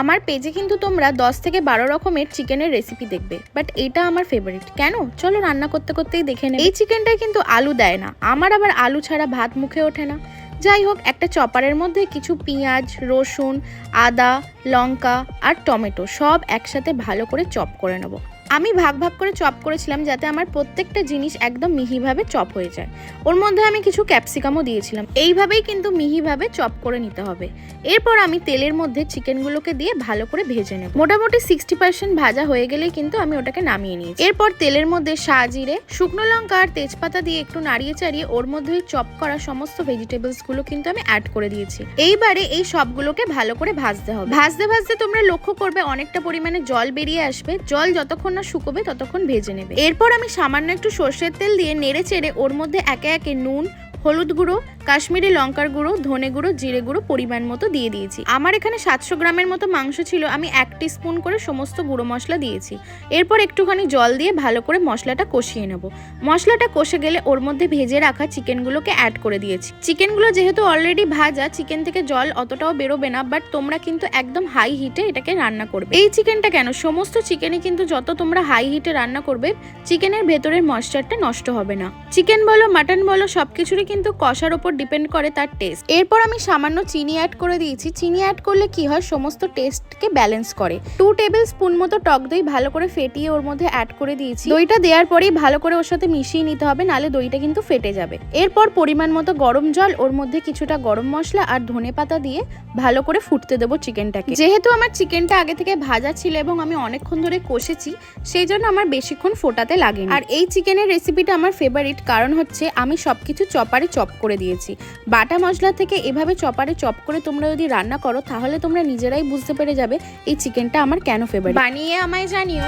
আমার পেজে কিন্তু তোমরা 10 থেকে 12 রকমের চিকেনের রেসিপি দেখবে, বাট এটা আমার ফেভারিট। কেন? চলো রান্না করতে করতেই দেখে নেবে। এই চিকেনটায় কিন্তু আলু দেয় না, আমার আবার আলু ছাড়া ভাত মুখে ওঠে না। যাই হোক, একটা চপারের মধ্যে কিছু পেঁয়াজ, রসুন, আদা, লঙ্কা আর টমেটো সব একসাথে ভালো করে চপ করে নেব। আমি ভাগ ভাগ করে চপ করেছিলাম যাতে আমার প্রত্যেকটা জিনিস একদম মিহিভাবে চপ হয়ে যায়। ওর মধ্যে আমি কিছু ক্যাপসিকামও দিয়েছিলাম। এইভাবেই কিন্তু মিহিভাবে চপ করে নিতে হবে। এরপর আমি তেলের মধ্যে চিকেনগুলোকে দিয়ে ভালো করে ভেজে নেব। মোটামুটি 60% ভাজা হয়ে গেলেই কিন্তু আমি ওটাকে নামিয়ে নিয়েছি। এরপর তেলের মধ্যে জিরে, শুকনো লঙ্কা আর তেজপাতা দিয়ে একটু নাড়িয়ে চাড়িয়ে ওর মধ্যে চপ করা সমস্ত ভেজিটেবলস গুলো কিন্তু আমি অ্যাড করে দিয়েছি। এইবারে এই সবগুলোকে ভালো করে ভাজতে হবে। ভাজতে ভাজতে তোমরা লক্ষ্য করবে অনেকটা পরিমাণে জল বেরিয়ে আসবে। জল যতক্ষণ না শুকোবে ততক্ষণ ভেজে নেবে। এরপর আমি সামান্য একটু সর্ষের তেল দিয়ে নেড়ে চেড়ে ওর মধ্যে একে একে নুন, হলুদ গুঁড়ো, কাশ্মীরি লঙ্কার গুঁড়ো, ধনে গুঁড়ো, জিরে গুঁড়ো পরিমাণ মতো দিয়ে দিয়েছি। আমার এখানে 700 গ্রামের মতো মাংস ছিল, আমি 1 টিস্পুন করে সমস্ত গুঁড়ো মশলা দিয়েছি। এরপর একটুখানি জল দিয়ে ভালো করে মশলাটা কষিয়ে নেব। মশলাটা কষে গেলে ওর মধ্যে ভেজে রাখা চিকেনগুলোকে অ্যাড করে দিয়েছি। চিকেনগুলো যেহেতু অলরেডি ভাজা, চিকেন থেকে জল অতটাও বেরোবে না, বাট তোমরা কিন্তু একদম হাই হিটে এটাকে রান্না করবে। এই চিকেনটা কেন, সমস্ত চিকেনে কিন্তু যত তোমরা হাই হিটে রান্না করবে চিকেনের ভেতরের ময়েশ্চারটা নষ্ট হবে না। চিকেন বলো মাটন বলো সবকিছুরই কিন্তু কষার উপর ডিপেন্ড করে তার টেস্ট। এরপর আমি সামান্য চিনি অ্যাড করে দিয়েছি। চিনি অ্যাড করলে কি হয়, সমস্ত টেস্টকে ব্যালেন্স করে। 2 টেবিল স্পুন মতো টক দই ভালো করে ফেটিয়ে ওর মধ্যে অ্যাড করে দিয়েছি। দইটা দেওয়ার পরেই ভালো করে ওর সাথে মিশিয়ে নিতে হবে, নালে দইটা কিন্তু ফেটে যাবে। এরপর পরিমাণ মতো গরম জল, ওর মধ্যে কিছুটা গরম মশলা আর ধনেপাতা দিয়ে ভালো করে ফুটতে দেবো চিকেনটাকে। যেহেতু আমার চিকেনটা আগে থেকে ভাজা ছিল এবং আমি অনেকক্ষণ ধরে কষেছি, সেই জন্য আমার বেশিক্ষণ ফোটাতে লাগেনি। আর এই চিকেনের রেসিপিটা আমার ফেভারিট, কারণ হচ্ছে আমি সবকিছু চপারে চপ করে দিয়েছি। বাটা মশলা থেকে এভাবে চপারে চপ করে তোমরা যদি রান্না করো তাহলে তোমরা নিজেরাই বুঝতে পেরে যাবে এই চিকেনটা আমার কেন ফেভারিট। বানিয়ে আমায় জানিও।